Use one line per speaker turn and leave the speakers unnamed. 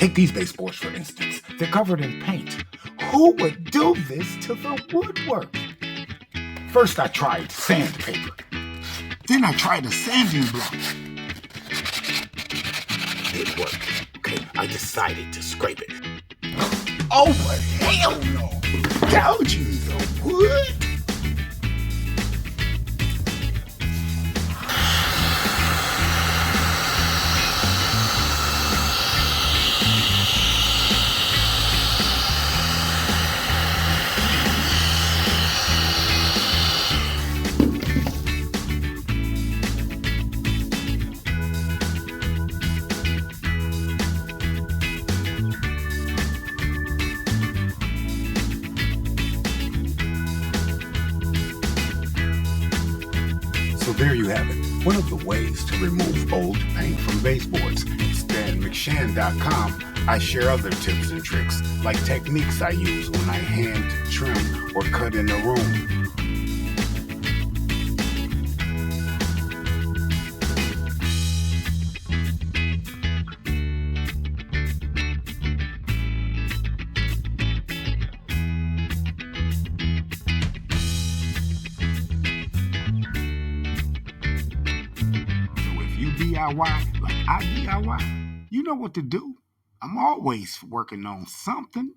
Take these baseboards, for instance. They're covered in paint. Who would do this to the woodwork? First, I tried sandpaper. Then I tried a sanding block. It worked. Okay, I decided to scrape it. Oh, but hell no! Gouging the wood? So there you have it. One of the ways to remove old paint from baseboards. At StanMcShan.com, I share other tips and tricks, like techniques I use when I hand trim or cut in a room. You DIY like I DIY, you know what to do. I'm always working on something.